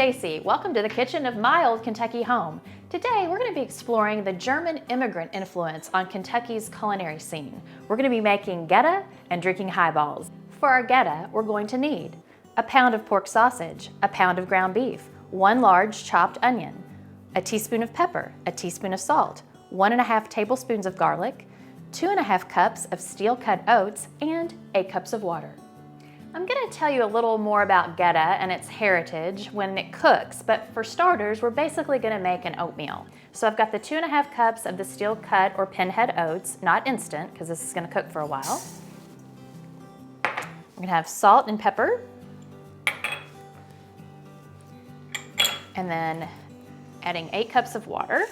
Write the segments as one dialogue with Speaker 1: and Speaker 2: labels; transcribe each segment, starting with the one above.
Speaker 1: Stacey. Welcome to the kitchen of my old Kentucky home. Today we're going to be exploring the German immigrant influence on Kentucky's culinary scene. We're going to be making Goetta and drinking highballs. For our Goetta, we're going to need a pound of pork sausage, a pound of ground beef, 1 large chopped onion, a teaspoon of pepper, a teaspoon of salt, 1½ tablespoons of garlic, 2½ cups of steel-cut oats, and 8 cups of water. I'm going to tell you a little more about Goetta and its heritage when it cooks, but for starters, we're basically going to make an oatmeal. So I've got the 2½ cups of the steel-cut or pinhead oats, not instant, because this is going to cook for a while. We're going to have salt and pepper, and then adding 8 cups of water.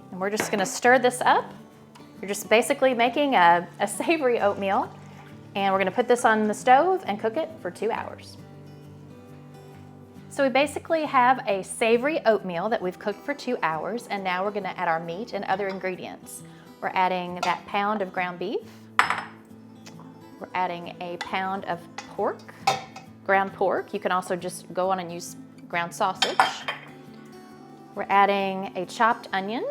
Speaker 1: And we're just going to stir this up. You're just basically making a savory oatmeal, and we're going to put this on the stove and cook it for 2 hours. So we basically have a savory oatmeal that we've cooked for 2 hours, and now we're going to add our meat and other ingredients. We're adding that pound of ground beef. We're adding a pound of pork, ground pork. You can also just go on and use ground sausage. We're adding a chopped onion.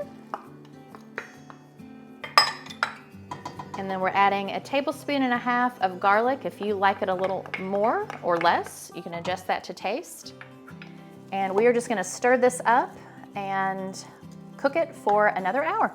Speaker 1: And then we're adding a 1.5 tablespoons of garlic. If you like it a little more or less, you can adjust that to taste. And we are just gonna stir this up and cook it for another hour.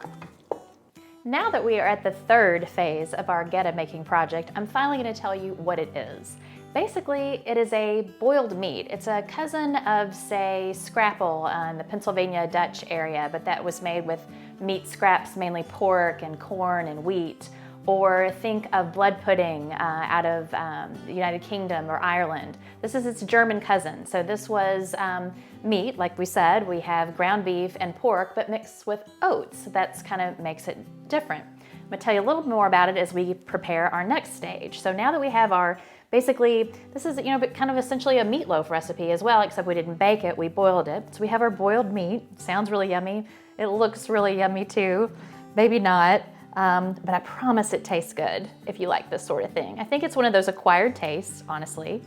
Speaker 1: Now that we are at the third phase of our Goetta making project, I'm finally gonna tell you what it is. Basically, it is a boiled meat. It's a cousin of, say, scrapple in the Pennsylvania Dutch area, but that was made with meat scraps, mainly pork and corn and wheat. Or think of blood pudding out of the United Kingdom or Ireland. This is its German cousin. So this was meat, like we said. We have ground beef and pork, but mixed with oats. That's kind of makes it different. I'm gonna tell you a little more about it as we prepare our next stage. So now that we have our, basically, this is, but kind of essentially a meatloaf recipe as well, except we didn't bake it, we boiled it. So we have our boiled meat. Sounds really yummy. It looks really yummy too. Maybe not. But I promise it tastes good if you like this sort of thing. I think it's one of those acquired tastes, honestly.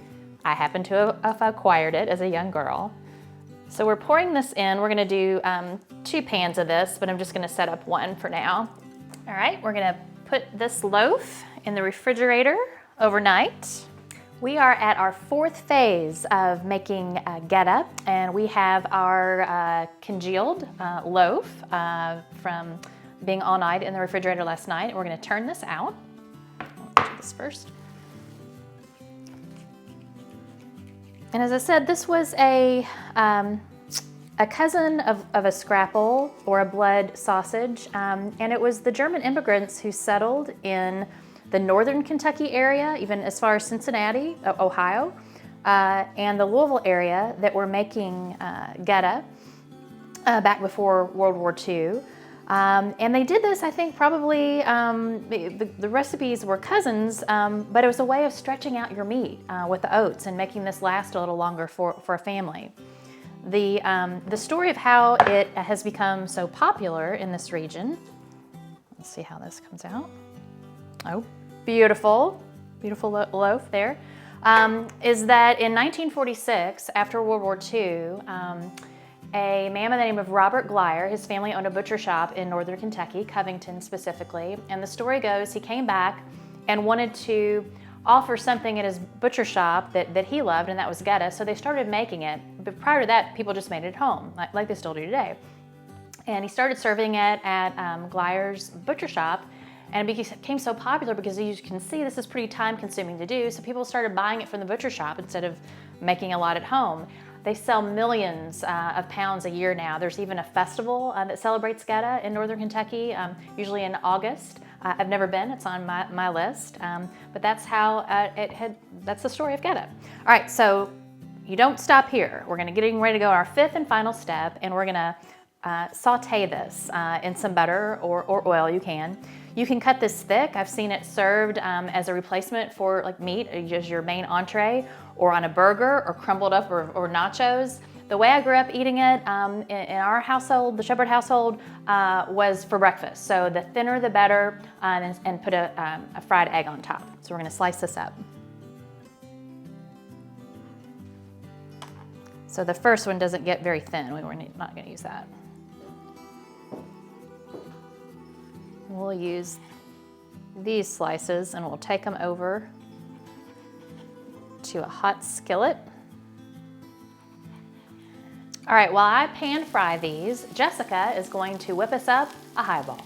Speaker 1: I happen to have acquired it as a young girl. So we're pouring this in. We're gonna do 2 pans of this, but I'm just gonna set up one for now. All right, we're gonna put this loaf in the refrigerator overnight. We are at our 4th phase of making Goetta, and we have our congealed loaf from being all night in the refrigerator last night. We're gonna turn this out. I'll do this first. And as I said, this was a cousin of a scrapple or a blood sausage, and it was the German immigrants who settled in the northern Kentucky area, even as far as Cincinnati, Ohio, and the Louisville area that were making Goetta back before World War II. And they did this, I think, probably, the recipes were cousins, but it was a way of stretching out your meat with the oats and making this last a little longer for a family. The story of how it has become so popular in this region, let's see how this comes out. Oh, beautiful, beautiful loaf there. Is that in 1946, after World War II, a man by the name of Robert Glyer, his family owned a butcher shop in northern Kentucky, Covington specifically, and the story goes he came back and wanted to offer something at his butcher shop that he loved, and that was Goetta, so they started making it. But prior to that, people just made it at home, like they still do today. And he started serving it at Glyer's butcher shop, and it became so popular because, as you can see, this is pretty time-consuming to do, so people started buying it from the butcher shop instead of making a lot at home. They sell millions of pounds a year now. There's even a festival that celebrates Goetta in northern Kentucky, usually in August. I've never been, it's on my list, but that's how that's the story of Goetta. All right, so you don't stop here. We're getting ready to go on our 5th and final step, and we're gonna saute this in some butter or oil, you can. You can cut this thick. I've seen it served as a replacement for like meat, as your main entree, or on a burger, or crumbled up, or nachos. The way I grew up eating it in our household, the Shepherd household, was for breakfast. So the thinner the better, and put a fried egg on top. So we're gonna slice this up. So the first one doesn't get very thin. We're not going to use that. We'll use these slices and we'll take them over to a hot skillet. All right, while I pan fry these, Jessica is going to whip us up a highball.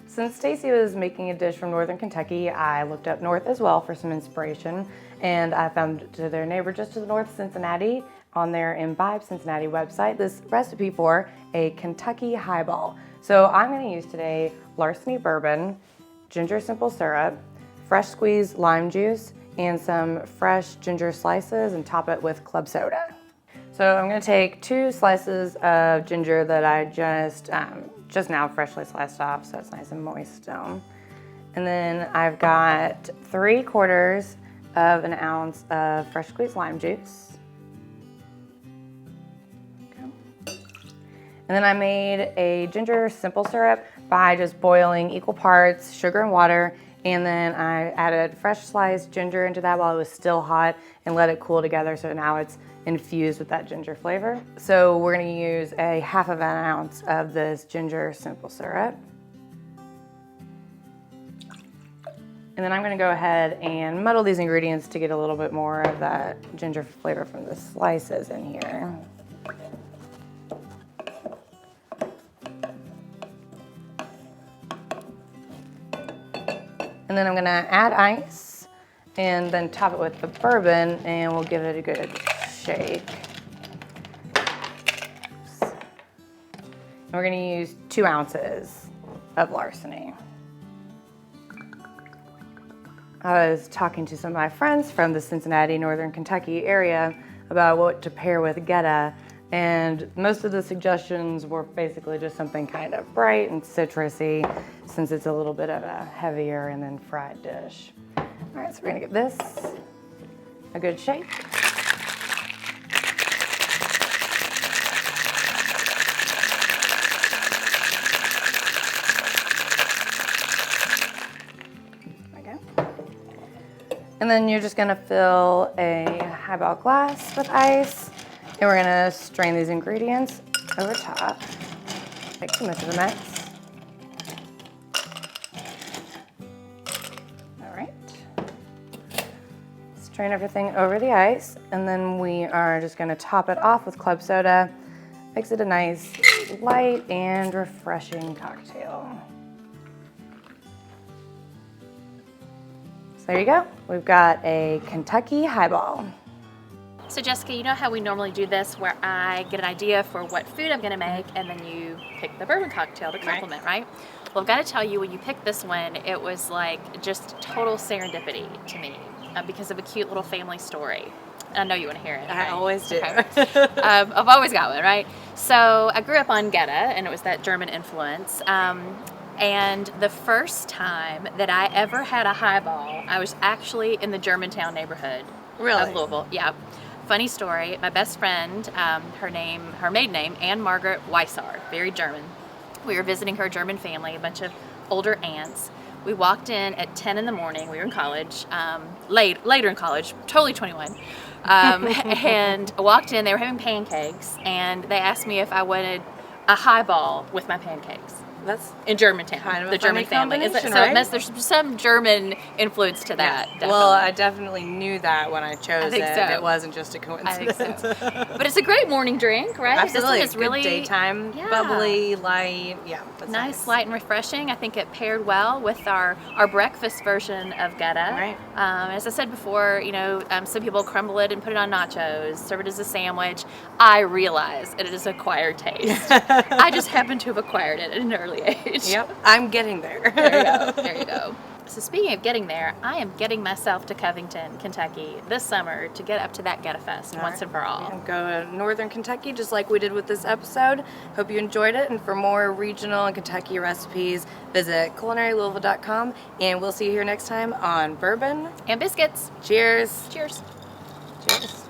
Speaker 2: Since Stacey was making a dish from Northern Kentucky, I looked up north as well for some inspiration, and I found to their neighbor just to the north, Cincinnati, on their Imbibe Cincinnati website, this recipe for a Kentucky highball. So I'm going to use today Larceny bourbon, ginger simple syrup, fresh squeezed lime juice, and some fresh ginger slices, and top it with club soda. So I'm going to take 2 slices of ginger that I just now freshly sliced off, so it's nice and moist still. And then I've got 3/4 of an ounce of fresh squeezed lime juice. Okay. And then I made a ginger simple syrup by just boiling equal parts sugar and water, and then I added fresh sliced ginger into that while it was still hot and let it cool together, so now it's infused with that ginger flavor. So we're gonna use a 1/2 ounce of this ginger simple syrup. And then I'm gonna go ahead and muddle these ingredients to get a little bit more of that ginger flavor from the slices in here. And then I'm gonna add ice and then top it with the bourbon, and we'll give it a good shake. And we're gonna use 2 ounces of Larceny. I was talking to some of my friends from the Cincinnati, Northern Kentucky area about what to pair with Goetta, and most of the suggestions were basically just something kind of bright and citrusy, since it's a little bit of a heavier and then fried dish. All right, so we're gonna give this a good shake. And then you're just gonna fill a highball glass with ice, and we're gonna strain these ingredients over top. Make too much of a mess. All right. Strain everything over the ice, and then we are just gonna top it off with club soda. Makes it a nice, light and refreshing cocktail. So there you go. We've got a Kentucky highball.
Speaker 1: So Jessica, you know how we normally do this where I get an idea for what food I'm gonna make and then you pick the bourbon cocktail to complement, right? Well, I've gotta tell you, when you picked this one, it was like just total serendipity to me because of a cute little family story. I know you wanna hear it.
Speaker 2: I always do.
Speaker 1: Okay. I've always got one, right? So I grew up on Goetta, and it was that German influence. And the first time that I ever had a highball, I was actually in the Germantown neighborhood of Louisville. Yeah. Funny story. My best friend, her maiden name, Anne Margaret Weissar, very German. We were visiting her German family, a bunch of older aunts. We walked in at 10 in the morning. We were in college, later in college, totally 21. And I walked in. They were having pancakes, and they asked me if I wanted a highball with my pancakes.
Speaker 2: That's
Speaker 1: in Germantown,
Speaker 2: kind of
Speaker 1: the German family.
Speaker 2: Right?
Speaker 1: There's some German influence to that.
Speaker 2: Yeah. Well, I definitely knew that when I chose it.
Speaker 1: So.
Speaker 2: It wasn't just a coincidence.
Speaker 1: I think so. But it's a great morning drink, right?
Speaker 2: Absolutely.
Speaker 1: This one is really
Speaker 2: daytime, bubbly, light. Yeah, that's
Speaker 1: nice, light, and refreshing. I think it paired well with our breakfast version of Goetta.
Speaker 2: Right.
Speaker 1: As I said before, some people crumble it and put it on nachos, serve it as a sandwich. I realize it is acquired taste. I just happen to have acquired it at an early age.
Speaker 2: Yep, I'm getting there.
Speaker 1: There you go. There you go. So speaking of getting there, I am getting myself to Covington, Kentucky this summer to get up to that Goetta Fest once and for all.
Speaker 2: And go to Northern Kentucky just like we did with this episode. Hope you enjoyed it. And for more regional and Kentucky recipes, visit culinarylouisville.com. And we'll see you here next time on Bourbon
Speaker 1: and Biscuits.
Speaker 2: Cheers.
Speaker 1: Cheers.
Speaker 2: Cheers.